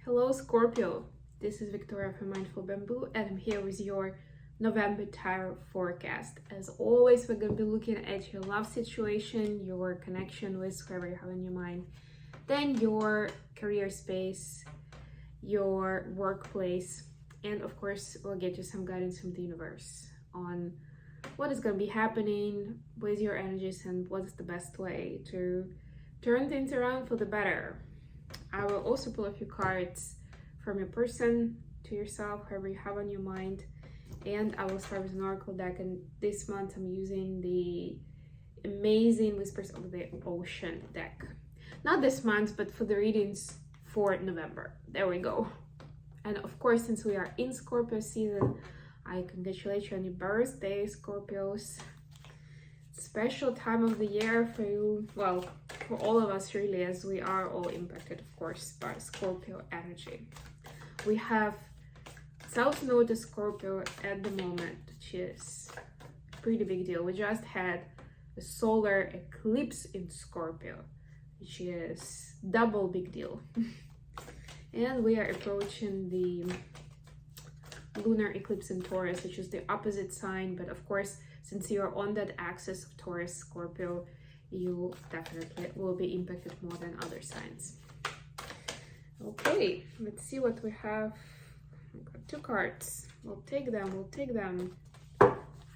Hello Scorpio, this is Victoria from Mindful Bamboo and I'm here with your November tarot forecast. As always, we're going to be looking at your love situation, your connection with whoever you have in your mind, then your career space, your workplace, and of course we'll get you some guidance from the universe on what is going to be happening with your energies and what's the best way to turn things around for the better. I will also pull a few cards from your person to yourself, whoever you have on your mind, and I will start with an oracle deck. And this month I'm using the amazing Whispers of the Ocean deck. Not this month, but for the readings for November. There we go. And of course, since we are in Scorpio season, I congratulate you on your birthday, Scorpios. Special time of the year for you, well, for all of us really, as we are all impacted, of course, by Scorpio energy. We have South Node of Scorpio at the moment, which is a pretty big deal. We just had a solar eclipse in Scorpio, which is double big deal. And we are approaching the lunar eclipse in Taurus, which is the opposite sign, but of course, since you're on that axis of Taurus, Scorpio, you definitely will be impacted more than other signs. Okay, let's see what we have. We've got two cards. We'll take them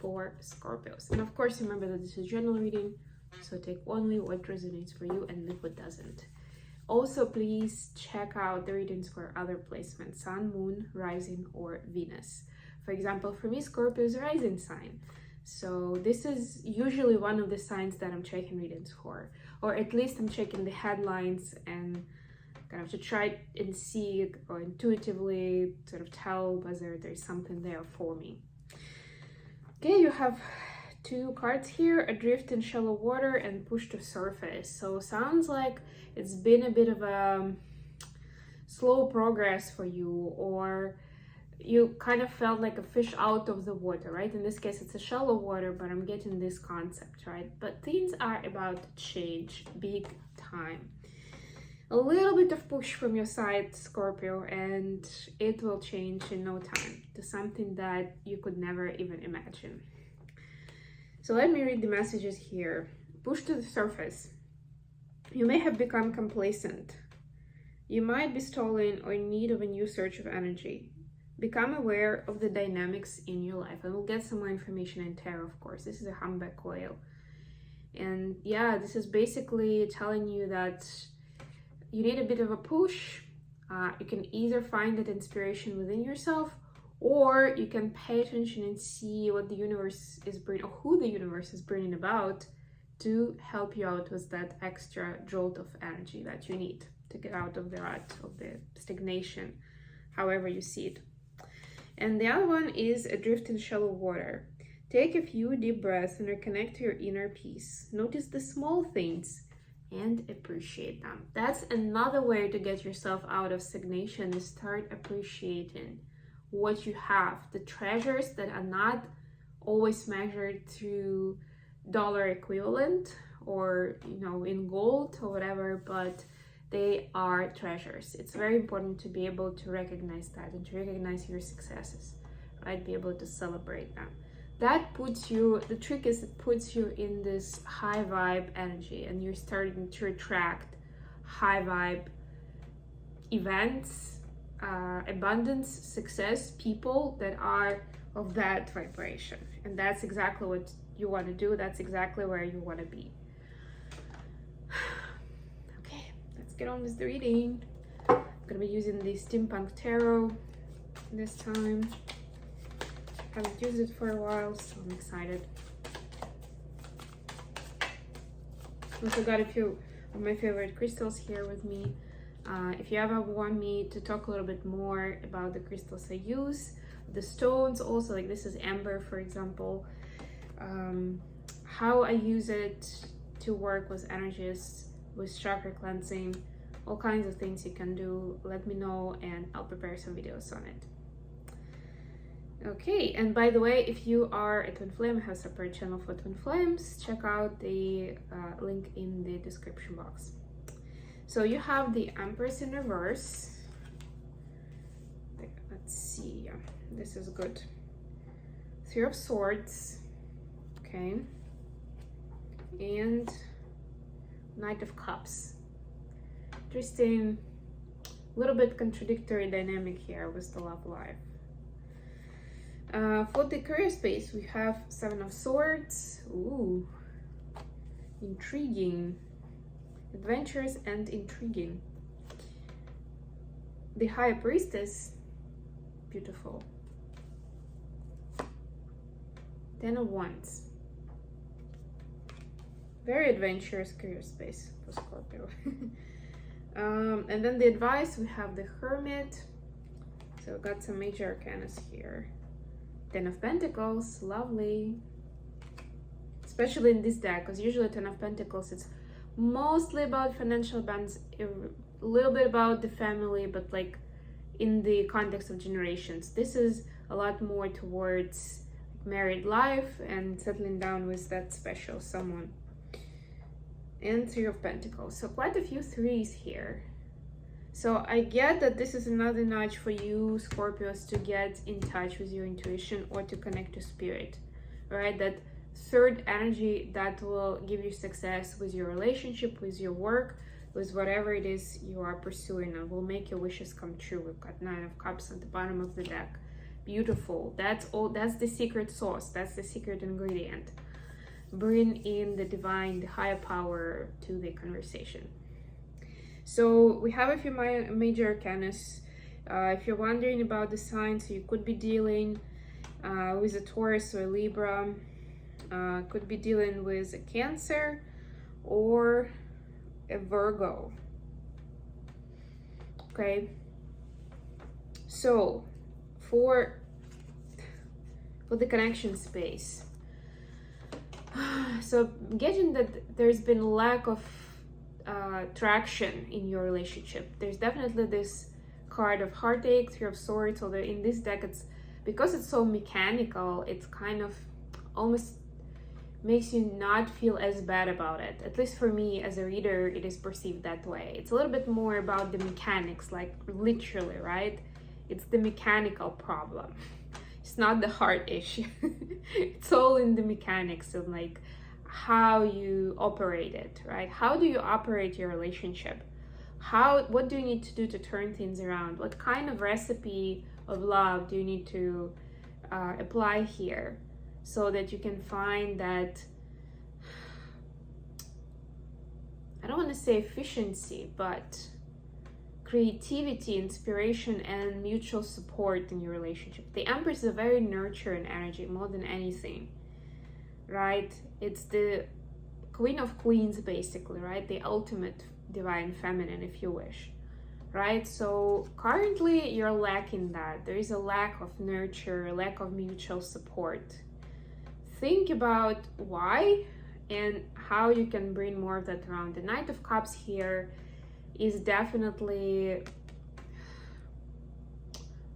for Scorpios. And of course, remember that this is general reading, so take only what resonates for you and leave what doesn't. Also, please check out the readings for other placements, Sun, Moon, Rising, or Venus. For example, for me, Scorpio is a rising sign. So this is usually one of the signs that I'm checking readings for, or at least I'm checking the headlines and kind of to try and see or intuitively sort of tell whether there's something there for me. Okay, you have two cards here, Adrift in Shallow Water and Push to Surface. So sounds like it's been a bit of a slow progress for you, or you kind of felt like a fish out of the water, right? In this case, it's a shallow water, but I'm getting this concept, right? But things are about to change big time. A little bit of push from your side, Scorpio, and it will change in no time to something that you could never even imagine. So let me read the messages here. Push to the surface. You may have become complacent. You might be stalling or in need of a new surge of energy. Become aware of the dynamics in your life, and we'll get some more information in tarot, of course. This is a humpback coil, and yeah, this is basically telling you that you need a bit of a push. You can either find that inspiration within yourself, or you can pay attention and see what the universe is bringing, or who the universe is bringing about to help you out with that extra jolt of energy that you need to get out of the rut, of the stagnation, however you see it. And the other one is Adrift in Shallow Water. Take a few deep breaths and reconnect to your inner peace. Notice the small things and appreciate them. That's another way to get yourself out of stagnation, is start appreciating what you have, the treasures that are not always measured through dollar equivalent or, you know, in gold or whatever, but they are treasures. It's very important to be able to recognize that and to recognize your successes, right? Be able to celebrate them. That puts you, the trick is it puts you in this high vibe energy, and you're starting to attract high vibe events, abundance, success, people that are of that vibration. And that's exactly what you want to do. That's exactly where you want to be. Get on with the reading. I'm gonna be using the Steampunk Tarot this time. Haven't used it for a while, so I'm excited. Also got a few of my favorite crystals here with me. If you ever want me to talk a little bit more about the crystals I use, the stones also, like this is amber, for example, how I use it to work with energies, with chakra cleansing, all kinds of things you can do, let me know and I'll prepare some videos on it. Okay, and by the way, if you are a Twin Flame, I have a separate channel for Twin Flames. Check out the link in the description box. So you have the Empress in reverse, let's see. Yeah, this is good. Three of Swords. Okay. And Knight of Cups. Interesting. A little bit contradictory dynamic here with the love life. For the career space, we have Seven of Swords. Ooh, intriguing. Adventurous and intriguing. The High Priestess. Beautiful. Ten of Wands. Very adventurous career space for Scorpio. And then the advice, we have the Hermit. So we got some major arcanas here. Ten of Pentacles, lovely. Especially in this deck, because usually Ten of Pentacles, it's mostly about financial bands, a little bit about the family, but like in the context of generations. This is a lot more towards married life and settling down with that special someone. And Three of Pentacles. So quite a few threes here. So I get that this is another nudge for you, Scorpios, to get in touch with your intuition or to connect to spirit, right? That third energy that will give you success with your relationship, with your work, with whatever it is you are pursuing, and will make your wishes come true. We've got Nine of Cups at the bottom of the deck. Beautiful. That's all. That's the secret sauce. That's the secret ingredient. Bring in the divine, the higher power to the conversation. So we have a few major arcanas. If you're wondering about the signs, you could be dealing with a Taurus or a Libra, could be dealing with a Cancer or a Virgo. Okay, so for the connection space, so getting that there's been lack of traction in your relationship. There's definitely this card of heartache, Three of Swords, although in this deck, it's because it's so mechanical, it's kind of almost makes you not feel as bad about it. At least for me as a reader, it is perceived that way. It's a little bit more about the mechanics, like literally, right? It's the mechanical problem. It's not the heart issue. It's all in the mechanics of like how you operate it, right? How do you operate your relationship? What do you need to do to turn things around? What kind of recipe of love do you need to apply here so that you can find that, I don't want to say efficiency, but creativity, inspiration, and mutual support in your relationship. The Empress is a very nurturing energy more than anything, right? It's the Queen of Queens, basically, right? The ultimate divine feminine, if you wish, right? So currently you're lacking that. There is a lack of nurture, a lack of mutual support. Think about why and how you can bring more of that around. The Knight of Cups here is definitely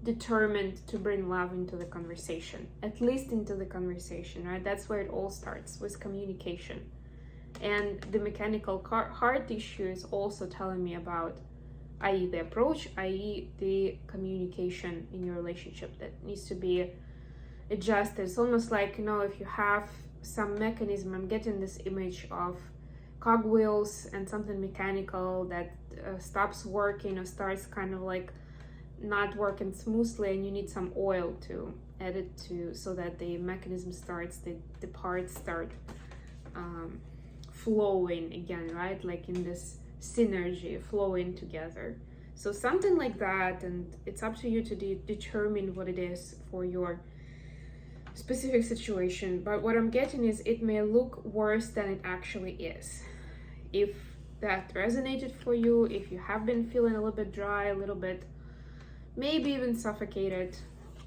determined to bring love into the conversation, at least into the conversation, right? That's where it all starts, with communication. And the mechanical heart issue is also telling me about, i.e. the approach, i.e. the communication in your relationship that needs to be adjusted. It's almost like, you know, if you have some mechanism, I'm getting this image of cogwheels and something mechanical that stops working or starts kind of like not working smoothly, and you need some oil to add it to so that the mechanism starts, the parts start flowing again, right? Like in this synergy, flowing together. So something like that, and it's up to you to determine what it is for your specific situation. But what I'm getting is it may look worse than it actually is. If that resonated for you, if you have been feeling a little bit dry, a little bit maybe even suffocated,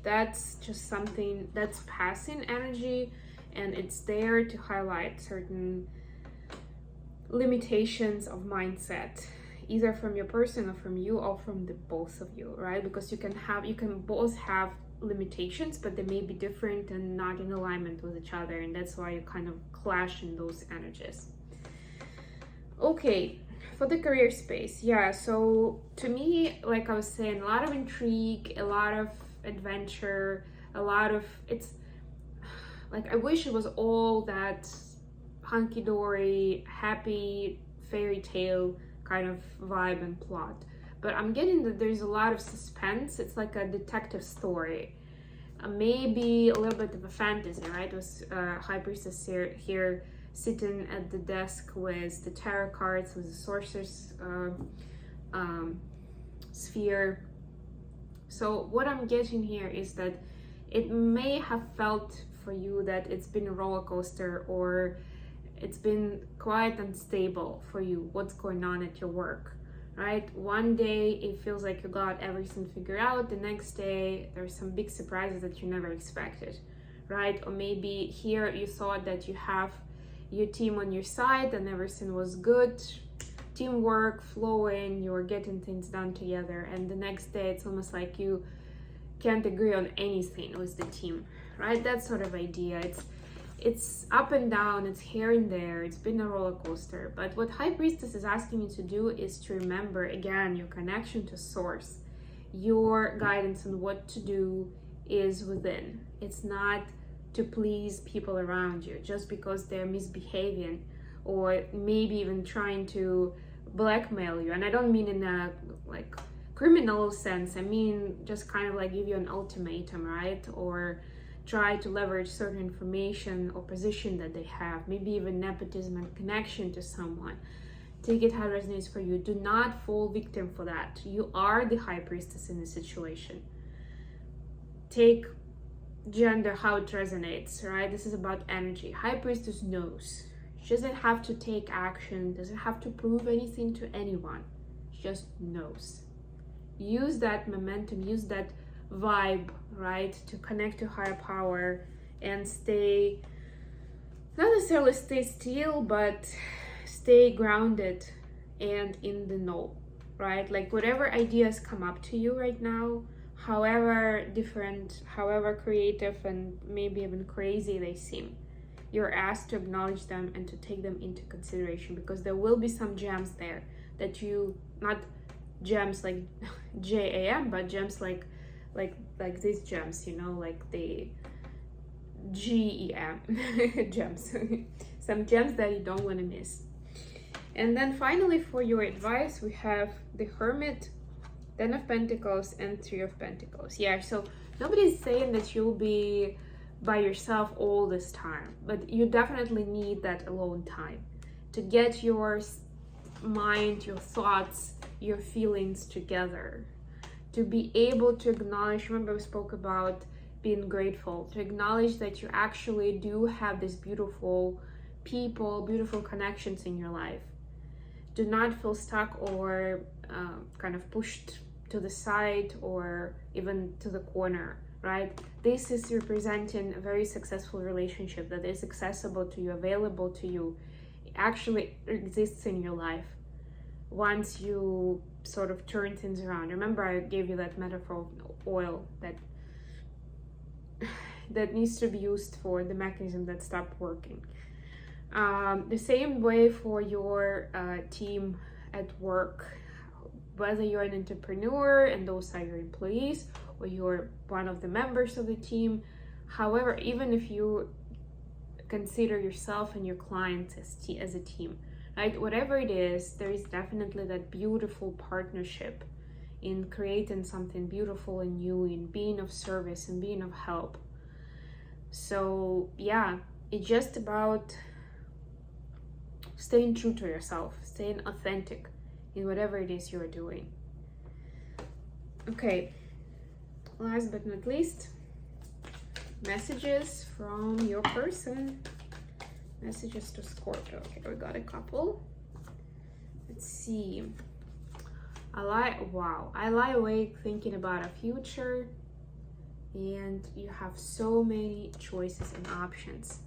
that's just something that's passing energy, and it's there to highlight certain limitations of mindset, either from your person or from you, or from the both of you, right? Because you can both have limitations, but they may be different and not in alignment with each other, and that's why you kind of clash in those energies. Okay, for the career space, yeah, so to me, like I was saying, a lot of intrigue, a lot of adventure, a lot of, it's like, I wish it was all that hunky-dory, happy fairy tale kind of vibe and plot. But I'm getting that there's a lot of suspense. It's like a detective story. Maybe a little bit of a fantasy, right? With High Priestess here sitting at the desk with the tarot cards, with the sorcerer's sphere. So what I'm getting here is that it may have felt for you that it's been a roller coaster, or it's been quite unstable for you, what's going on at your work, right? One day it feels like you got everything figured out, the next day there's some big surprises that you never expected, right? Or maybe here you thought that you have your team on your side and everything was good, teamwork flowing, you were getting things done together, and the next day it's almost like you can't agree on anything with the team, right? That sort of idea. It's up and down, it's here and there, it's been a roller coaster. But what High Priestess is asking you to do is to remember, again, your connection to source. Your guidance on what to do is within. It's not to please people around you just because they're misbehaving or maybe even trying to blackmail you. And I don't mean in a like criminal sense, I mean just kind of like give you an ultimatum, right? Or try to leverage certain information or position that they have, maybe even nepotism and connection to someone. Take it how it resonates for you. Do not fall victim for that. You are the High Priestess in the situation. Take gender how it resonates, right? This is about energy. High Priestess knows. She doesn't have to take action, doesn't have to prove anything to anyone. She just knows. Use that momentum, use that vibe, right, to connect to higher power and stay, not necessarily stay still, but stay grounded and in the know, right? Like whatever ideas come up to you right now, however different, however creative and maybe even crazy they seem, you're asked to acknowledge them and to take them into consideration, because there will be some gems there that you, not gems like JAM, but gems like these gems, you know, like the GEM gems. Some gems that you don't want to miss. And then finally, for your advice, we have the Hermit, Ten of Pentacles, and Three of Pentacles. Yeah, so nobody's saying that you'll be by yourself all this time, but you definitely need that alone time to get your mind, your thoughts, your feelings together, to be able to acknowledge. Remember, we spoke about being grateful, to acknowledge that you actually do have these beautiful people, beautiful connections in your life. Do not feel stuck or kind of pushed to the side or even to the corner, right? This is representing a very successful relationship that is accessible to you, available to you, it actually exists in your life once you sort of turn things around. Remember, I gave you that metaphor of oil that needs to be used for the mechanism that stopped working. The same way for your team at work, whether you're an entrepreneur and those are your employees, or you're one of the members of the team. However, even if you consider yourself and your clients as a team, right? Whatever it is, there is definitely that beautiful partnership in creating something beautiful and new, in being of service and being of help. So yeah, it's just about staying true to yourself, staying authentic in whatever it is you're doing. Okay, last but not least, messages from your person. Messages to Scorpio. Okay, we got a couple. Let's see. I lie awake thinking about a future, and you have so many choices and options.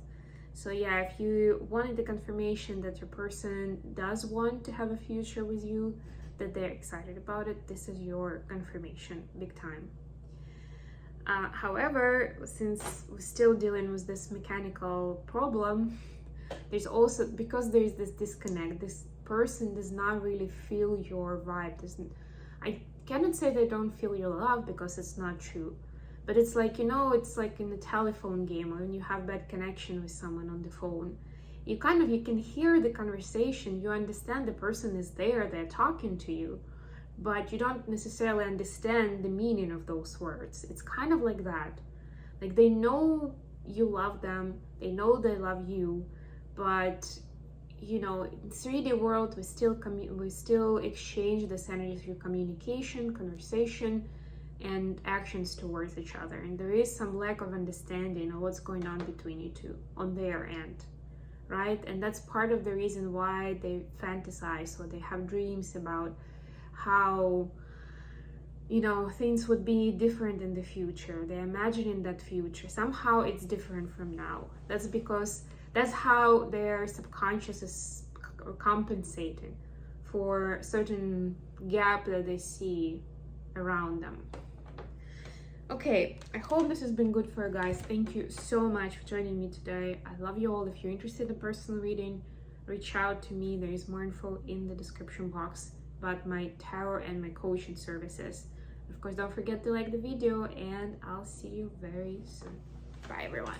So yeah, if you wanted the confirmation that your person does want to have a future with you, that they're excited about it, this is your confirmation, big time. However, since we're still dealing with this mechanical problem, there's also, because there's this disconnect, this person does not really feel your vibe. I cannot say they don't feel your love, because it's not true, But it's like, you know, it's like in the telephone game, or when you have bad connection with someone on the phone. You can hear the conversation, you understand the person is there, they're talking to you, but you don't necessarily understand the meaning of those words. It's kind of like that. Like, they know you love them, they know they love you, but you know, in 3D world, we still exchange this energy through communication, conversation, and actions towards each other. And there is some lack of understanding of what's going on between you two on their end, right? And that's part of the reason why they fantasize, or they have dreams about how, you know, things would be different in the future. They're imagining that future. Somehow it's different from now. That's because that's how their subconscious is compensating for certain gap that they see around them. Okay, I hope this has been good for you guys. Thank you so much for joining me today. I love you all. If you're interested in personal reading, reach out to me. There is more info in the description box about my tarot and my coaching services. Of course, don't forget to like the video, and I'll see you very soon. Bye, everyone.